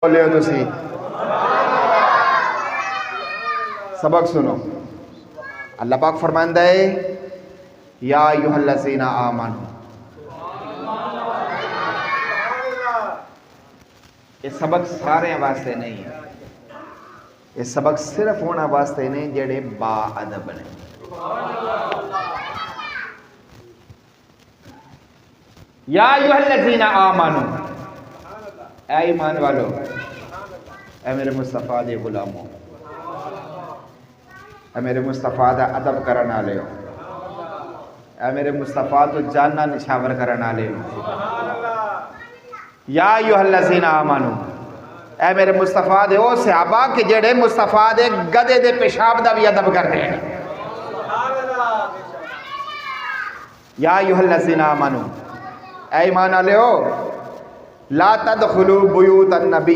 बोलियो तुसी सबक सुनो। अल्लाह पाक फरमांदा है या अय्युहल्लज़ीना आमनू। ये सबक सारे वास्ते नहीं है, ये सबक सिर्फ उन्होंने वास्ते ने जेड़े बाअदब ने। या अय्युहल्लज़ीना आमनू, ऐ ईमान वालो, ऐ मेरे मुस्तफ़ा दे गुलामों, ऐ मेरे मुस्तफ़ा दा अदब करन वाले हो, ऐ मेरे मुस्तफ़ा तो जानना निछावर करन वाले हो। या अय्युहल्लज़ीना आमनू, ऐ मेरे मुस्तफ़ा दे ओ सहाबा के जेड़े मुस्तफ़ा दे गधे दे पेशाब दा भी अदब करते हैं। या अय्युहल्लज़ीना आमनू, ऐ ईमान वाले हो, ला तदखुलू बुयूतन नबी।